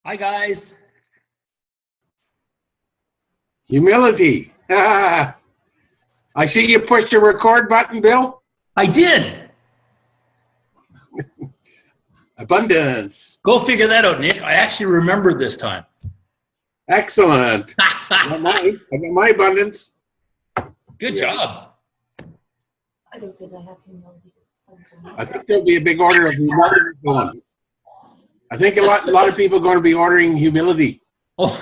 Hi, guys. Humility. I see you pushed the record button, Bill. I did. Abundance. Go figure that out, Nick. I actually remembered this time. Excellent. I got my abundance. Good job. I don't think I have humility. I think there'll be a big order of humility going. I think a lot of people are going to be ordering humility. Oh,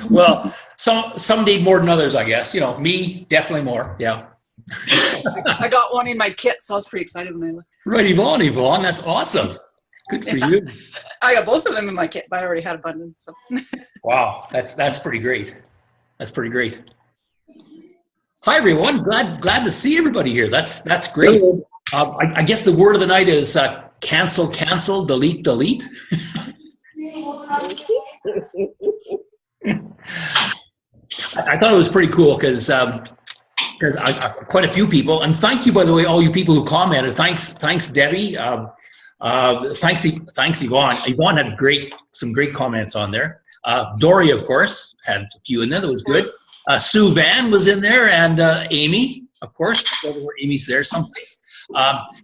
well, some need more than others, I guess. You know, me, definitely more. Yeah. I got one in my kit, so I was pretty excited when I looked. Right, Yvonne. That's awesome. Good for you. I got both of them in my kit, but I already had abundance. So. Wow, that's pretty great. That's pretty great. Hi, everyone. Glad to see everybody here. That's great. I guess the word of the night is cancel, delete. I thought it was pretty cool because quite a few people, and thank you, by the way, all you people who commented. Thanks, Debbie. Thanks, Yvonne. Yvonne had some great comments on there. Dory, of course, had a few in there. That was good. Sue Van was in there, and Amy, of course. Amy's there someplace.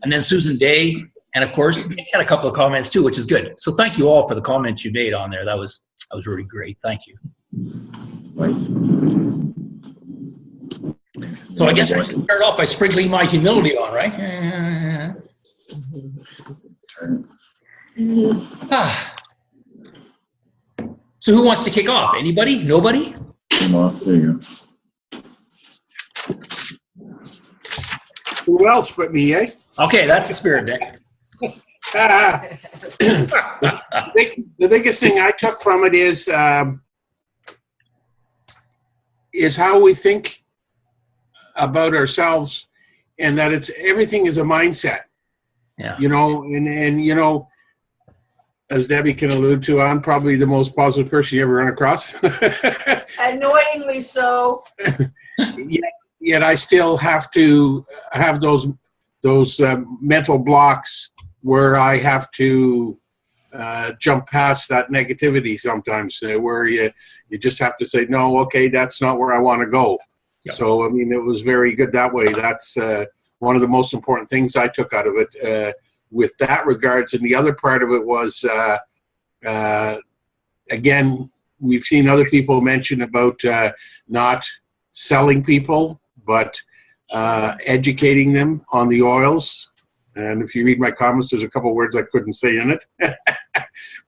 And then Susan Day, and of course, Nick had a couple of comments too, which is good. So thank you all for the comments you made on there. That was really great. Thank you. So I guess I should start off by sprinkling my humility on, right? So who wants to kick off? Anybody? Nobody? Come on, there you go. Who else but me, eh? Okay, that's the spirit, Nick. The biggest thing I took from it is how we think about ourselves, and that everything is a mindset. Yeah. You know, and you know, as Debbie can allude to, I'm probably the most positive person you ever run across. Annoyingly so. Yet I still have to have those mental blocks where I have to jump past that negativity sometimes, where you just have to say, no, okay, that's not where I want to go. Yep. So, I mean, it was very good that way. That's one of the most important things I took out of it with that regards. And the other part of it was, again, we've seen other people mention about not selling people, but educating them on the oils. And if you read my comments, there's a couple words I couldn't say in it.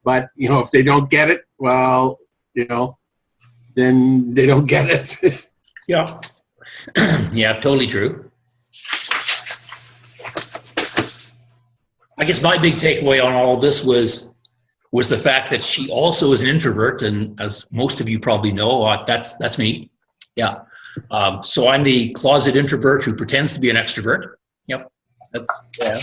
But, you know, if they don't get it, well, you know, then they don't get it. Yeah. Yeah, totally true. I guess my big takeaway on all of this was the fact that she also is an introvert, and as most of you probably know, that's me. Yeah. So I'm the closet introvert who pretends to be an extrovert. Yep. Yeah.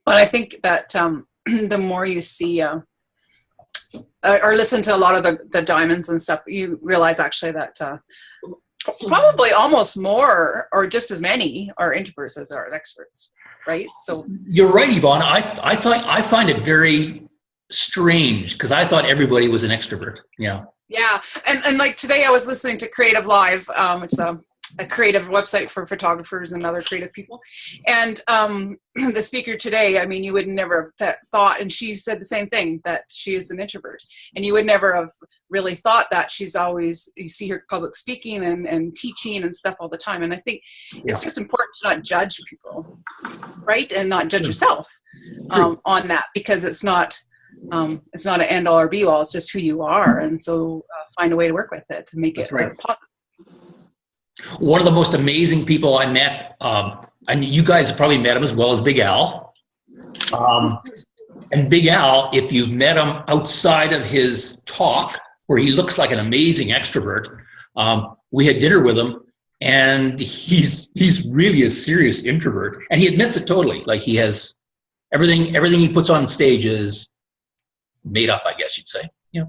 Well, I think that the more you see or listen to a lot of the diamonds and stuff, you realize actually that probably almost more or just as many are introverts as are extroverts, right? So you're right, Yvonne. I find it very strange because I thought everybody was an extrovert. Yeah. Yeah. And like today I was listening to Creative Live. It's a creative website for photographers and other creative people. And the speaker today, I mean, you would never have thought, and she said the same thing, that she is an introvert. And you would never have really thought that. She's always, you see her public speaking and teaching and stuff all the time. And I think it's just important to not judge people, right? And not judge yourself on that, because it's not an end all or be all. It's just who you are. And so find a way to work with it to make it positive. One of the most amazing people I met, and you guys have probably met him as well, as Big Al. And Big Al, if you've met him outside of his talk, where he looks like an amazing extrovert, we had dinner with him, and he's really a serious introvert, and he admits it totally. Like, he has everything he puts on stage is made up, I guess you'd say. Yeah.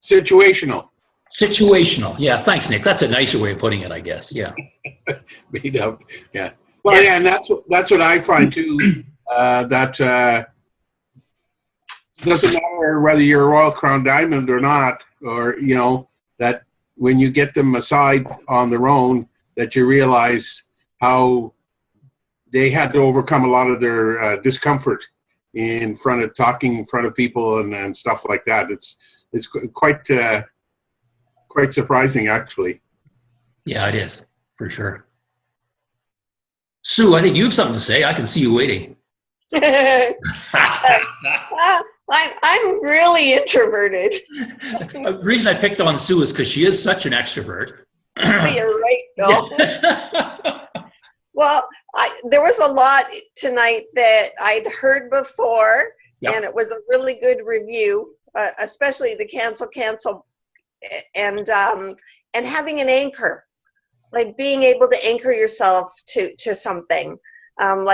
Situational. Yeah, thanks, Nick. That's a nicer way of putting it, I guess. Yeah. Made up. Yeah. Well, yeah, and that's what I find too. That doesn't matter whether you're a Royal Crown Diamond or not, or that when you get them aside on their own, that you realize how they had to overcome a lot of their discomfort in front of talking in front of people and stuff like that. It's quite surprising, actually. Yeah, it is, for sure. Sue, I think you have something to say. I can see you waiting. I'm really introverted. The reason I picked on Sue is because she is such an extrovert. You're right, Bill. Yeah. Well, there was a lot tonight that I'd heard before, Yep. and it was a really good review, especially the cancel, and having an anchor, like being able to anchor yourself to something. Well,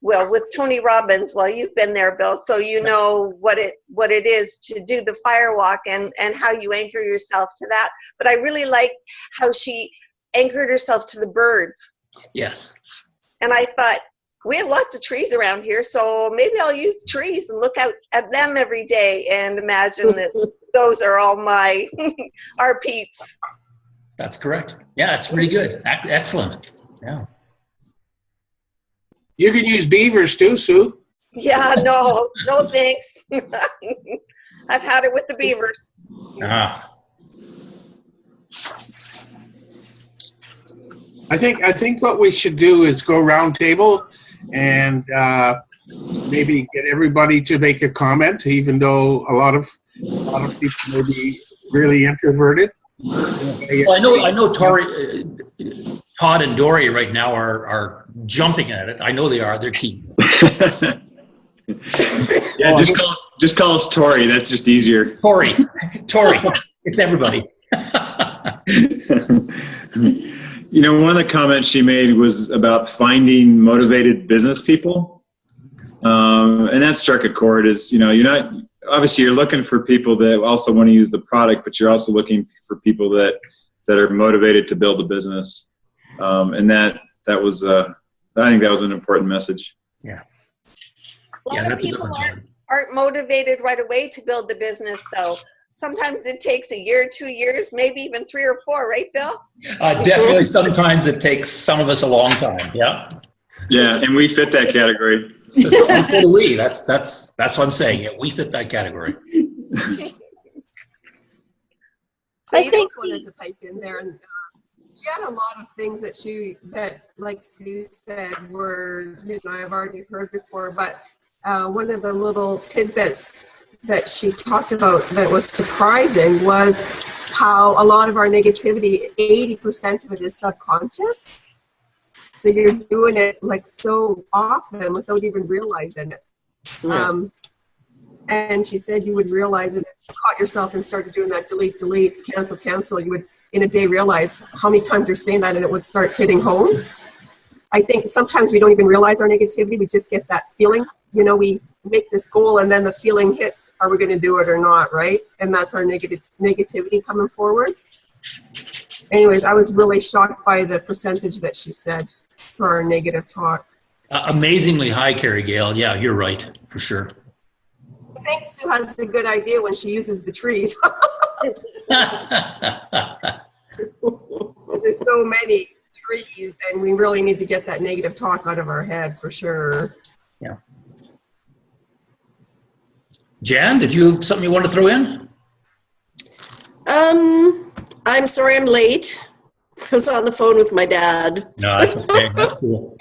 with Tony Robbins, well, you've been there, Bill, so you know what it is to do the fire walk and how you anchor yourself to that. But I really liked how she anchored herself to the birds. Yes. And I thought, we have lots of trees around here, so maybe I'll use trees and look out at them every day and imagine that those are all our peeps. That's correct. Yeah, it's really good. Excellent. Yeah. You can use beavers too, Sue. Yeah, no thanks. I've had it with the beavers. Ah. I think what we should do is go round table and maybe get everybody to make a comment, even though a lot of people may be really introverted. Well, I know Todd and Dory right now are jumping at it. I know they are. They're keen. Yeah, just call us Tori. That's just easier. Tori. It's everybody. One of the comments she made was about finding motivated business people. And that struck a chord is, you're looking for people that also want to use the product, but you're also looking for people that are motivated to build a business. And that was, I think that was an important message. Yeah. A lot of people aren't motivated right away to build the business, though. Sometimes it takes a year, 2 years, maybe even 3 or 4, right, Bill? Definitely. Sometimes it takes some of us a long time. Yeah. Yeah, and we fit that category. So do we. That's what I'm saying. Yeah, we fit that category. So I just wanted to pipe in there, and she had a lot of things that like Sue said, I've already heard before. But one of the little tidbits that she talked about that was surprising was how a lot of our negativity, 80% of it is subconscious. So you're doing it like so often without even realizing it. Yeah. And she said you would realize it if you caught yourself and started doing that delete, cancel. You would in a day realize how many times you're saying that, and it would start hitting home. I think sometimes we don't even realize our negativity. We just get that feeling. We make this goal and then the feeling hits, are we going to do it or not, right? And that's our negativity coming forward. Anyways, I was really shocked by the percentage that she said for our negative talk. Amazingly high, Carrie Gale. Yeah, you're right, for sure. I think Sue has a good idea when she uses the trees. There's so many trees, and we really need to get that negative talk out of our head for sure. Yeah. Jan, did you have something you want to throw in? I'm sorry I'm late. I was on the phone with my dad. No, that's okay. That's cool.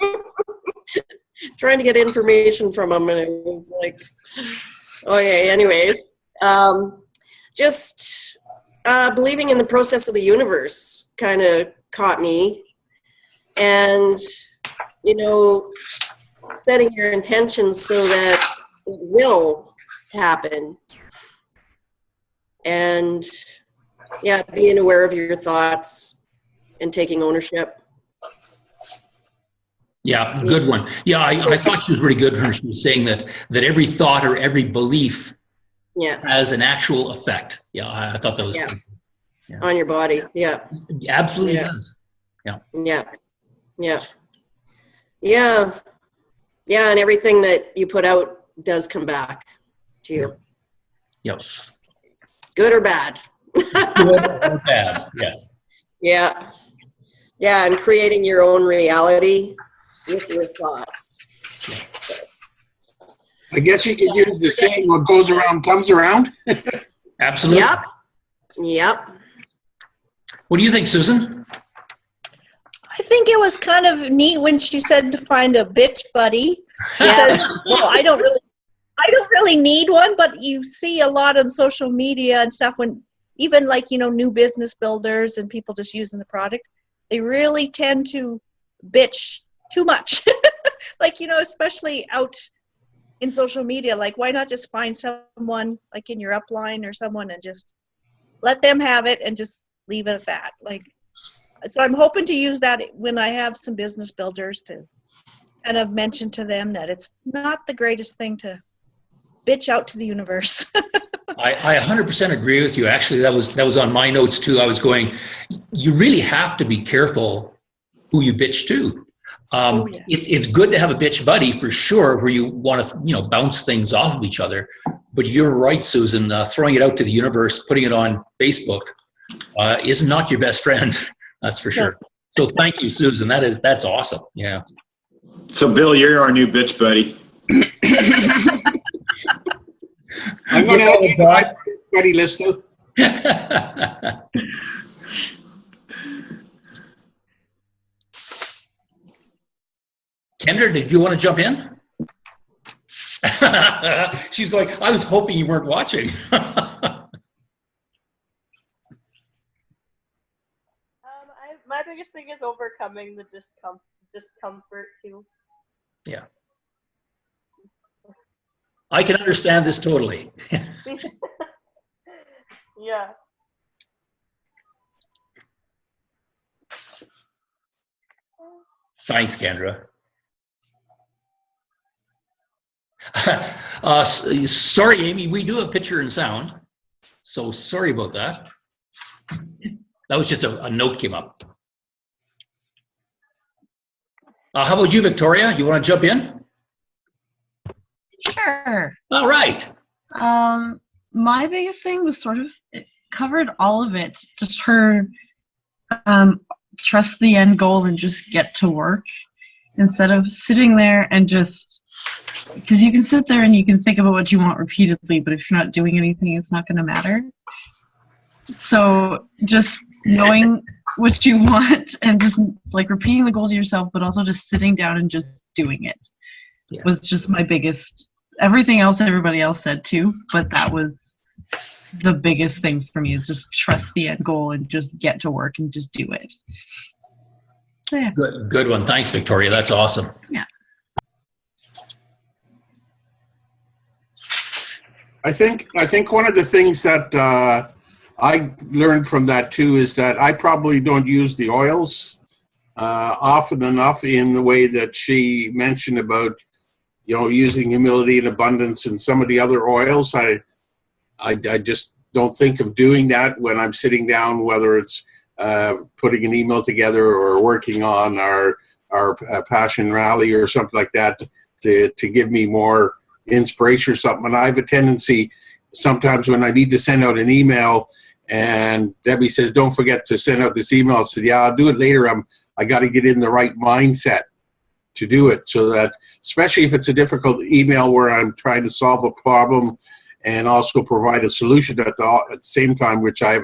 Trying to get information from him, and it was like, okay, anyways. Just believing in the process of the universe kind of caught me. And, setting your intentions so that it will happen. And, being aware of your thoughts and taking ownership. Yeah, good one. Yeah, I thought she was really good when she was saying that every thought or every belief has an actual effect. Yeah, I thought that was good. On your body. Yeah. It absolutely does. Yeah. Yeah. Yeah. Yeah. Yeah. And everything that you put out does come back to you. Yep. Good or bad. Good or bad, yes. Yeah. Yeah. And creating your own reality with your thoughts. I guess you could use the saying, what goes around comes around. Absolutely. Yep. Yep. What do you think, Susan? I think it was kind of neat when she said to find a bitch buddy. Yeah. Because, well, I don't really need one, but you see a lot on social media and stuff when even like, you know, new business builders and people just using the product, they really tend to bitch too much. Like, you know, especially out in social media, like why not just find someone like in your upline or someone and just let them have it and just leave it at that. Like, so I'm hoping to use that when I have some business builders to kind of mention to them that it's not the greatest thing to bitch out to the universe. I 100% agree with you. Actually, that was on my notes too. I was going, you really have to be careful who you bitch to. Yeah. It's good to have a bitch buddy for sure, where you want to, you know, bounce things off of each other. But you're right, Susan. Throwing it out to the universe, putting it on Facebook, is not your best friend. That's for sure. So thank you, Susan. That's awesome. Yeah. So Bill, you're our new bitch buddy. I'm going to add you to my buddy list too. Kendra, did you want to jump in? She's going, I was hoping you weren't watching. My biggest thing is overcoming the discomfort too. Yeah. I can understand this totally. Yeah. Thanks, Kendra. Sorry, Amy, we do have picture and sound. So sorry about that. That was just a note came up. How about you, Victoria? You want to jump in? Sure. All right. My biggest thing was sort of, it covered all of it. Just her trust the end goal and just get to work instead of sitting there and just, because you can sit there and you can think about what you want repeatedly, but if you're not doing anything, it's not going to matter. So just knowing what you want and just like repeating the goal to yourself, but also just sitting down and just doing it was just my biggest. Everything else everybody else said too, but that was the biggest thing for me, is just trust the end goal and just get to work and just do it. So, yeah. Good one. Thanks, Victoria. That's awesome. Yeah. I think one of the things that I learned from that too is that I probably don't use the oils often enough in the way that she mentioned about, you know, using humility and abundance and some of the other oils. I just don't think of doing that when I'm sitting down, whether it's putting an email together or working on our passion rally or something like that to give me more inspiration or something. And I have a tendency sometimes when I need to send out an email and Debbie says, don't forget to send out this email. I said, yeah, I'll do it later. I got to get in the right mindset to do it, so that, especially if it's a difficult email where I'm trying to solve a problem and also provide a solution at the same time, which I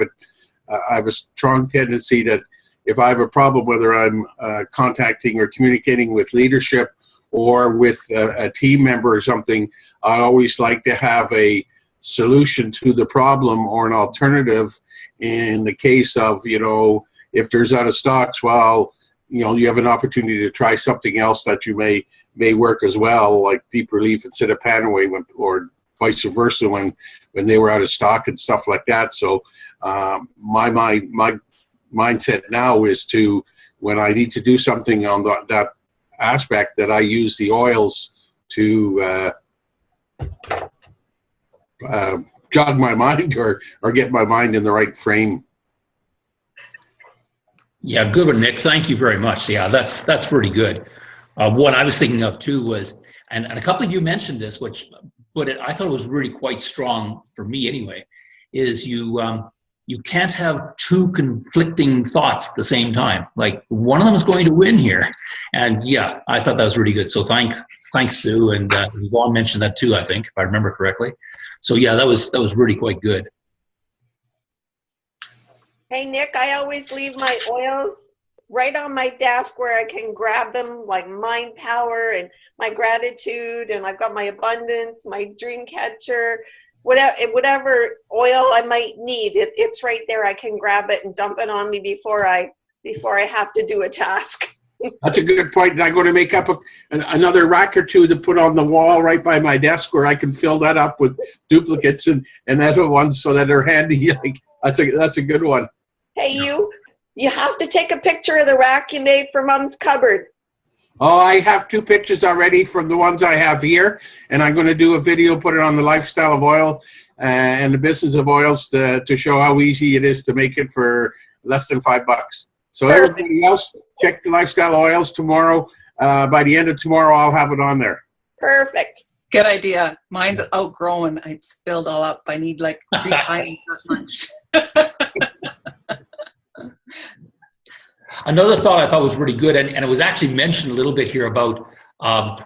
have a strong tendency that if I have a problem, whether I'm contacting or communicating with leadership or with a team member or something, I always like to have a solution to the problem or an alternative in the case of, you know, if there's out of stocks, well, you know, you have an opportunity to try something else that you may work as well, like Deep Relief instead of Panaway, or vice versa when they were out of stock and stuff like that. So my mindset now is to, when I need to do something on that aspect, that I use the oils to jog my mind or get my mind in the right frame. Yeah, good one, Nick. Thank you very much. Yeah, that's really good. What I was thinking of too was, and a couple of you mentioned this, I thought it was really quite strong for me anyway, is you can't have two conflicting thoughts at the same time. Like one of them is going to win here. And yeah, I thought that was really good. So thanks Sue. And Yvonne mentioned that too, I think, if I remember correctly. So yeah, that was really quite good. Hey, Nick, I always leave my oils right on my desk where I can grab them, like Mind Power and my Gratitude, and I've got my Abundance, my Dream Catcher, whatever oil I might need, it's right there. I can grab it and dump it on me before I have to do a task. That's a good point. And I'm going to make up another rack or two to put on the wall right by my desk where I can fill that up with duplicates and other ones so that they're handy. Like, that's a good one. Hey, you have to take a picture of the rack you made for Mom's cupboard. Oh, I have 2 pictures already from the ones I have here, and I'm going to do a video, put it on the Lifestyle of Oil and the Business of Oils to show how easy it is to make it for less than $5. So Perfect. Everybody else, check the Lifestyle Oils tomorrow. By the end of tomorrow, I'll have it on there. Perfect. Good idea. Mine's outgrown. I spilled all up. I need like 3 times that much. Another thought I thought was really good, and it was actually mentioned a little bit here about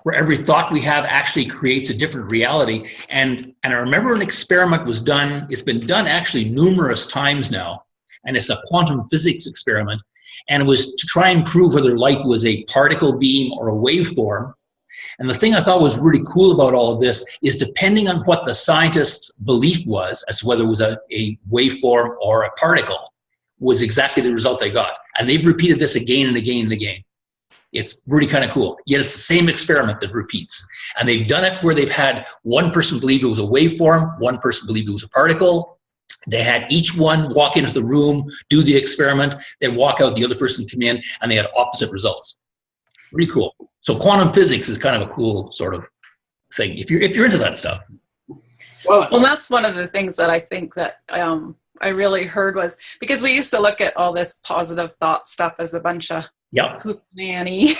where every thought we have actually creates a different reality. And I remember an experiment was done. It's been done actually numerous times now, and it's a quantum physics experiment. And it was to try and prove whether light was a particle beam or a waveform. And the thing I thought was really cool about all of this is depending on what the scientists' belief was as to whether it was a waveform or a particle, was exactly the result they got. And they've repeated this again and again and again. It's really kind of cool. Yet it's the same experiment that repeats. And they've done it where they've had one person believe it was a waveform, one person believed it was a particle. They had each one walk into the room, do the experiment, then walk out, the other person come in, and they had opposite results. Pretty cool. So quantum physics is kind of a cool sort of thing, if you're into that stuff. Well, that's one of the things that I think that I really heard was, because we used to look at all this positive thought stuff as a bunch of hootenanny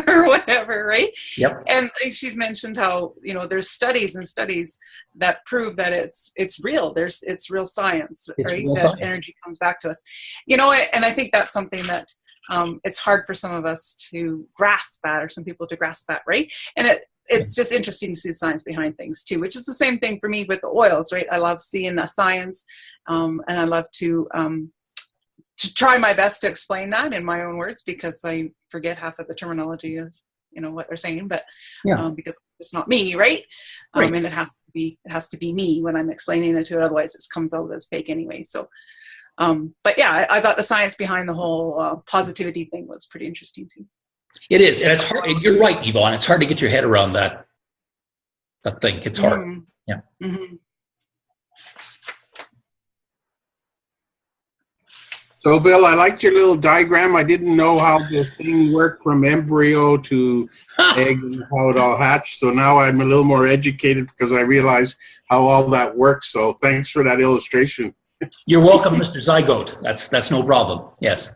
or whatever, right? Yep. And like she's mentioned how, there's studies and studies that prove that it's real. It's real science, right? That energy comes back to us. And I think that's something that it's hard for some of us to grasp that, or some people to grasp that, right? And it's just interesting to see the science behind things too, which is the same thing for me with the oils, right? I love seeing the science, and I love to try my best to explain that in my own words, because I forget half of the terminology of what they're saying, but because it's not me, right? And it has to be me when I'm explaining it to it, otherwise it comes out as fake anyway. So but yeah, I thought the science behind the whole positivity thing was pretty interesting too. It is, and it's hard. You're right, Yvonne. It's hard to get your head around that thing. It's hard. Mm-hmm. Yeah. Mm-hmm. So, Bill, I liked your little diagram. I didn't know how the thing worked from embryo to egg and how it all hatched. So now I'm a little more educated because I realize how all that works. So thanks for that illustration. You're welcome, Mr. Zygote. That's no problem. Yes.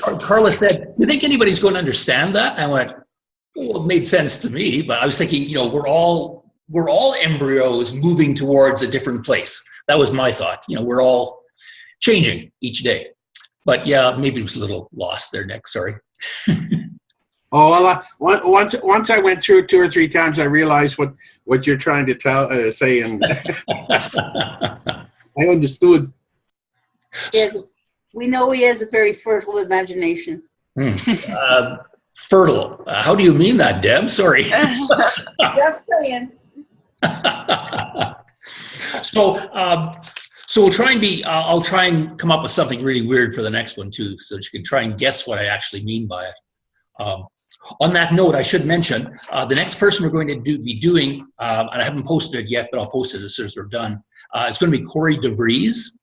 Carla said, "You think anybody's going to understand that?" I went, "Well, it made sense to me, but I was thinking, we're all embryos moving towards a different place." That was my thought. We're all changing each day. But yeah, maybe it was a little lost there, Nick. Sorry. Oh, well, once I went through it 2 or 3 times, I realized what you're trying to say, and I understood. Yes, we know he has a very fertile imagination. Fertile. How do you mean that, Deb? Sorry. Just saying. So we'll try and I'll try and come up with something really weird for the next one too, so that you can try and guess what I actually mean by it. On that note, I should mention the next person we're going to be doing, and I haven't posted it yet, but I'll post it as soon as we're done. It's going to be Corey DeVries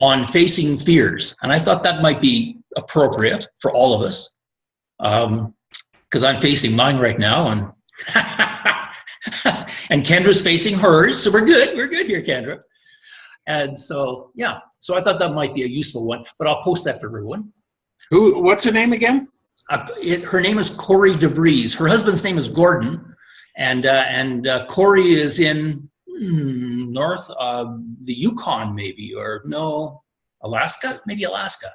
on facing fears, and I thought that might be appropriate for all of us, because I'm facing mine right now, and and Kendra's facing hers, so we're good. We're good here, Kendra. And so, yeah, so I thought that might be a useful one, but I'll post that for everyone. What's the name again? Her name is Corey DeVries. Her husband's name is Gordon, and Corey is in north of the Yukon, maybe, or no, Alaska, maybe Alaska.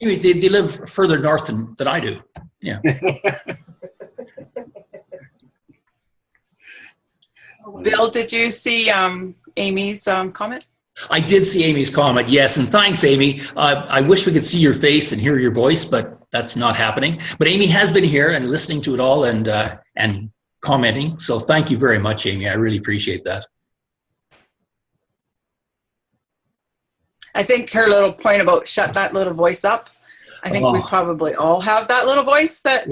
Anyway, they live further north than I do. Yeah. Bill, did you see Amy's comment? I did see Amy's comment, yes, and thanks, Amy. I wish we could see your face and hear your voice, but that's not happening. But Amy has been here and listening to it all and commenting, so thank you very much, Amy. I really appreciate that. I think her little point about shut that little voice up, I think we probably all have that little voice that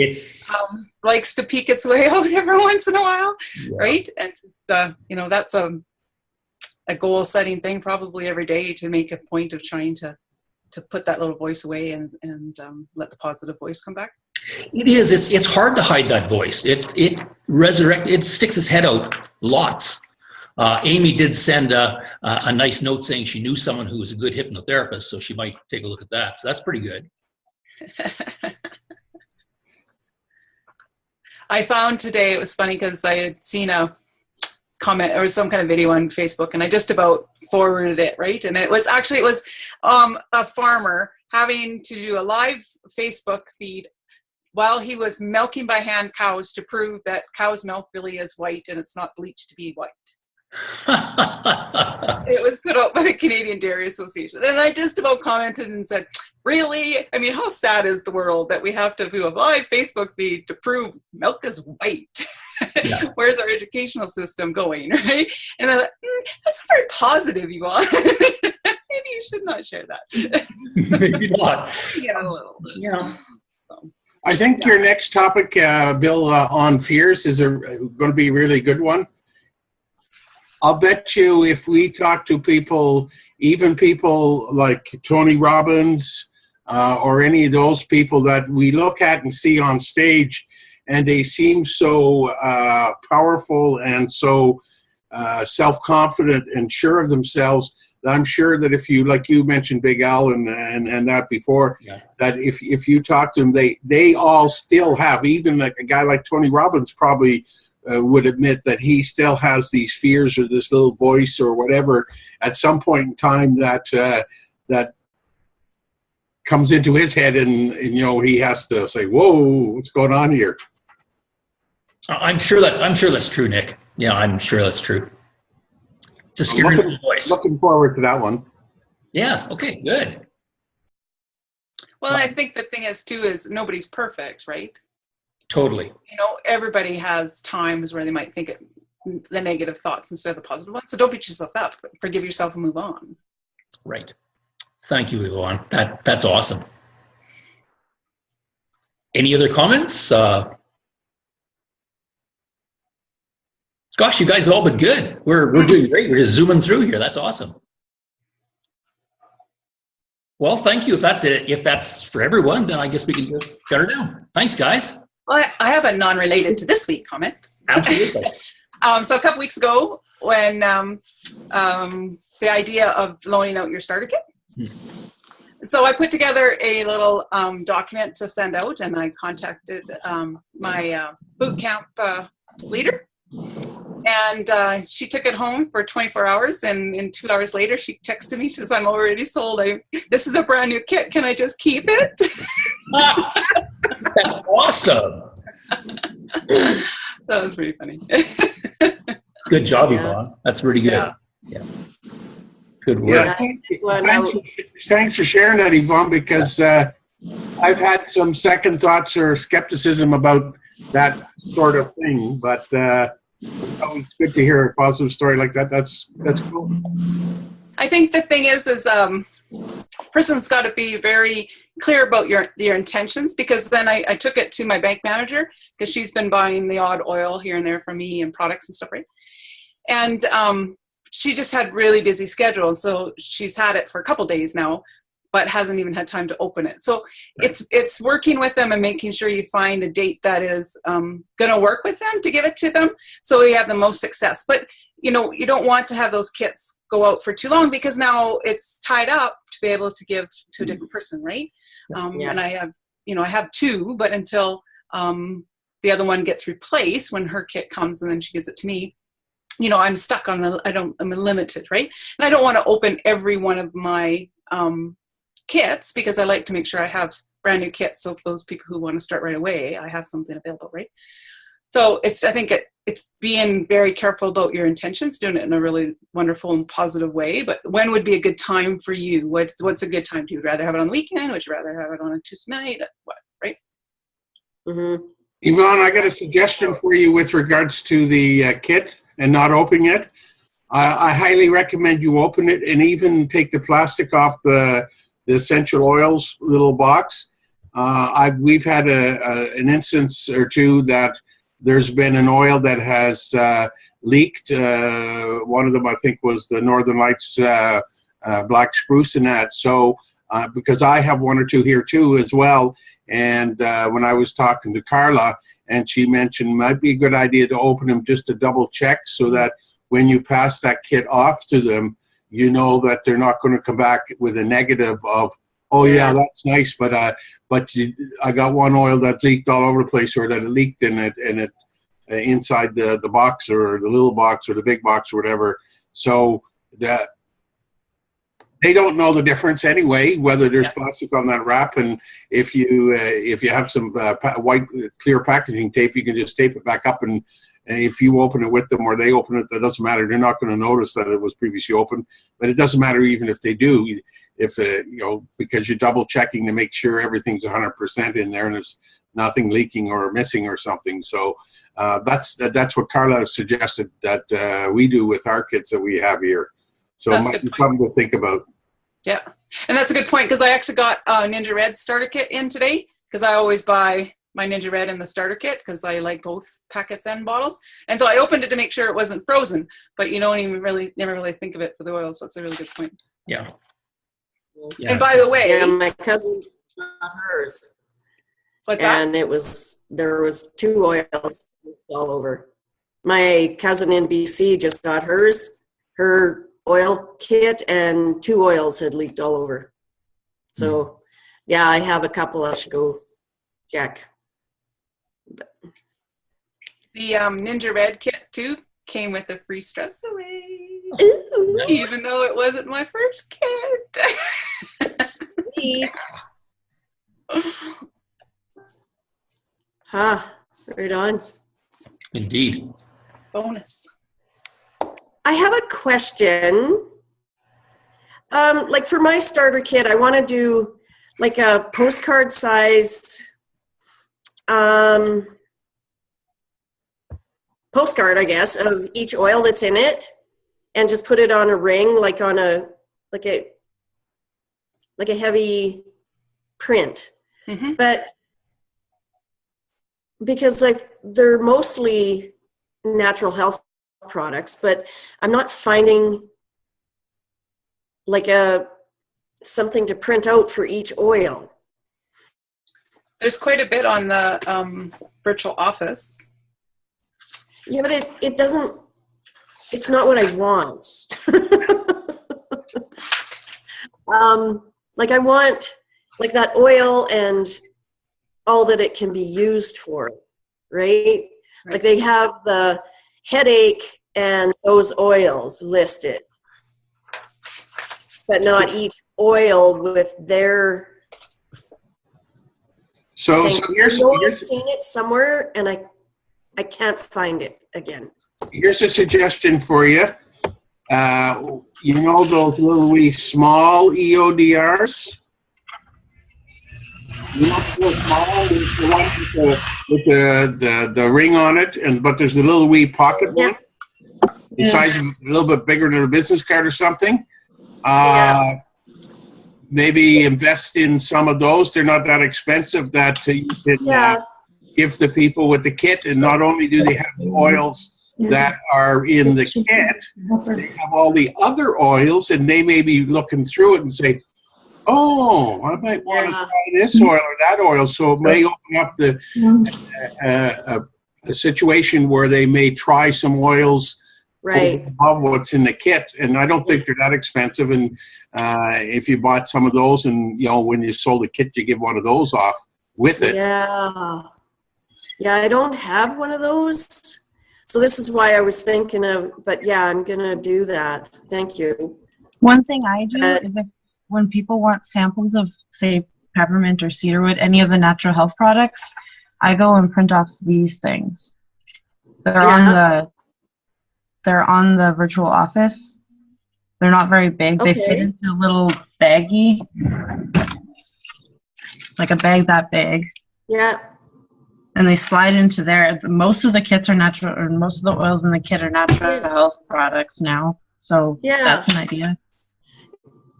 likes to peek its way out every once in a while, right? And, you know, that's a goal-setting thing probably every day, to make a point of trying to put that little voice away and let the positive voice come back. It is. It's hard to hide that voice. It sticks its head out lots. Amy did send a nice note saying she knew someone who was a good hypnotherapist, so she might take a look at that. So that's pretty good. I found today, it was funny because I had seen a comment or some kind of video on Facebook, and I just about forwarded it, right? And it was a farmer having to do a live Facebook feed while he was milking by hand cows to prove that cow's milk really is white and it's not bleached to be white. It was put out by the Canadian Dairy Association, and I just about commented and said, really? I mean, how sad is the world that we have to do a live Facebook feed to prove milk is white? Yeah. Where's our educational system going, right? And I'm like, that's very positive, Yvonne. Maybe you should not share that. Maybe not. Yeah, a little bit. Yeah. I think your next topic, Bill, on fears is going to be a really good one. I'll bet you if we talk to people, even people like Tony Robbins or any of those people that we look at and see on stage, and they seem so powerful and so self-confident and sure of themselves, I'm sure that if you, like you mentioned Big Al and that before, that if you talk to them, they all still have, even like a guy like Tony Robbins probably would admit that he still has these fears or this little voice or whatever at some point in time that comes into his head, and you know, he has to say, whoa, what's going on here? I'm sure that's true, Nick. Yeah, I'm sure that's true. It's a scary little voice. Looking forward to that one. Yeah, okay, good. Well, I think the thing is too is nobody's perfect, right? Totally. You know, everybody has times where they might think the negative thoughts instead of the positive ones. So don't beat yourself up. Forgive yourself and move on. Right. Thank you, Yvonne. That's awesome. Any other comments? Gosh, you guys have all been good. We're doing great. We're just zooming through here. That's awesome. Well, thank you. If that's it, if that's for everyone, then I guess we can just shut her down. Thanks, guys. Well, I have a non-related to this week comment. Absolutely. So a couple weeks ago, when the idea of loaning out your starter kit. So I put together a little document to send out, and I contacted my boot camp leader. And she took it home for 24 hours, and 2 hours later she texted me. She says, I'm already sold. This is a brand new kit. Can I just keep it? That's awesome. That was pretty funny. Good job, Yvonne. That's really good. Yeah. Good work. Yeah, thanks for sharing that, Yvonne, because I've had some second thoughts or skepticism about that sort of thing, but it's always good to hear a positive story like that. That's cool. I think the thing is person's got to be very clear about your intentions, because then I took it to my bank manager, because she's been buying the odd oil here and there from me and products and stuff, right? And she just had really busy schedule, so she's had it for a couple days now, but hasn't even had time to open it. So it's working with them and making sure you find a date that is going to work with them to give it to them, so we have the most success. But you know, you don't want to have those kits go out for too long, because now it's tied up to be able to give to a different person, right? And I have, I have 2, but until the other one gets replaced when her kit comes and then she gives it to me, I'm stuck on I'm limited, right? And I don't want to open every one of my kits, because I like to make sure I have brand new kits. So those people who want to start right away, I have something available, right? So I think it's being very careful about your intentions, doing it in a really wonderful and positive way. But when would be a good time for you? What's a good time? Do you rather have it on the weekend? Would you rather have it on a Tuesday night? What, right? Mm-hmm. Yvonne, I got a suggestion for you with regards to the kit and not opening it. I highly recommend you open it and even take the plastic off the essential oils little box. We've had an instance or two that there's been an oil that has leaked. One of them, I think, was the Northern Lights black spruce in that. So because I have 1 or 2 here too as well. And when I was talking to Carla, and she mentioned might be a good idea to open them just to double check, so that when you pass that kit off to them, you know that they're not going to come back with a negative of, oh yeah, that's nice, but I got one oil that leaked all over the place, or that it leaked in it, and it inside the box, or the little box, or the big box, or whatever. So that they don't know the difference anyway, whether there's plastic on that wrap. And if you have some white clear packaging tape, you can just tape it back up, and if you open it with them or they open it, that doesn't matter. They're not going to notice that it was previously open. But it doesn't matter even if they do, if because you're double checking to make sure everything's 100% in there and there's nothing leaking or missing or something. So that's what Carla has suggested that we do with our kits that we have here. So it might be something to think about. Yeah, and that's a good point, because I actually got Ninja Red starter kit in today, because I always buy my Ninja Red in the starter kit because I like both packets and bottles. And so I opened it to make sure it wasn't frozen, but you don't even never really think of it for the oil. So it's a really good point. Yeah. And by the way, my cousin got hers. What's that? And there was 2 oils all over. My cousin in BC just got hers, her oil kit, and 2 oils had leaked all over. So yeah, I have a couple I should go check. The Ninja Red kit too came with a free stress away. Ooh. Even though it wasn't my first kit. Right on. Indeed. Bonus. I have a question. Like for my starter kit, I want to do like a postcard size postcard, I guess, of each oil that's in it, and just put it on a ring, like on a heavy print. Mm-hmm. But because they're mostly natural health products, but I'm not finding something to print out for each oil. There's quite a bit on the virtual office. Yeah, but it doesn't, it's not what I want. I want that oil and all that it can be used for, right? Like they have the headache and those oils listed, but not each oil with their. So I've here's seen it somewhere, and I can't find it again. Here's a suggestion for you. You know those little wee small EODRs? You know those small? There's the one with the ring on it, but there's the little wee pocket one. The size of a little bit bigger than a business card or something. Maybe invest in some of those. They're not that expensive that you can give to people with the kit. And not only do they have the oils that are in the kit, they have all the other oils, and they may be looking through it and say, oh, I might want to try this oil or that oil. So it may open up a situation where they may try some oils Right. above what's in the kit, and I don't think they're that expensive. And if you bought some of those, and when you sold a kit, you give one of those off with it. Yeah. Yeah, I don't have one of those. So this is why I was thinking of, but yeah, I'm going to do that. Thank you. One thing I do is when people want samples of, say, peppermint or cedarwood, any of the natural health products, I go and print off these things. They're on the virtual office. They're not very big. Okay. They fit into a little baggie, like a bag that big. Yeah. And they slide into there. Most of the kits are natural, or most of the oils in the kit are natural health products now. So that's an idea.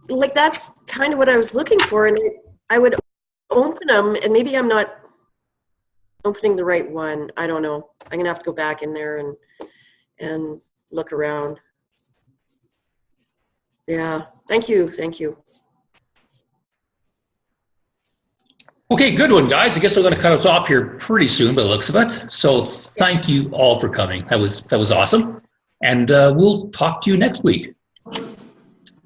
Like that's kind of what I was looking for, and I would open them, and maybe I'm not opening the right one. I don't know. I'm gonna have to go back in there and look around. Yeah. Thank you. Okay, good one, guys. I guess they're going to cut us off here pretty soon by the looks of it. So thank you all for coming. That was awesome. And we'll talk to you next week.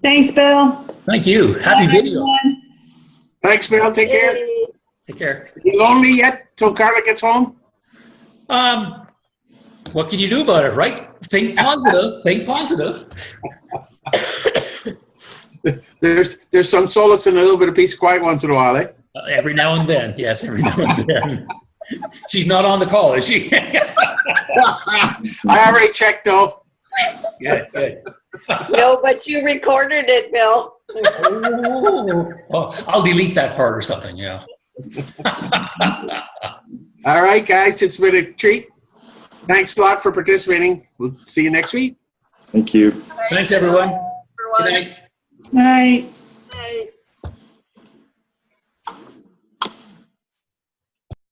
Thanks, Bill. Thank you. Happy video. Everyone. Thanks, Bill. Take care. Take care. You lonely yet till Carla gets home? What can you do about it, right? Think positive. Think positive. There's some solace in a little bit of peace and quiet once in a while, eh? Every now and then. Yes, every now and then. She's not on the call, is she? I already checked, though. Good. No, but you recorded it, Bill. Oh, I'll delete that part or something, All right, guys. It's been a treat. Thanks a lot for participating. We'll see you next week. Thank you. Thanks, everyone. Good night. Night. Bye.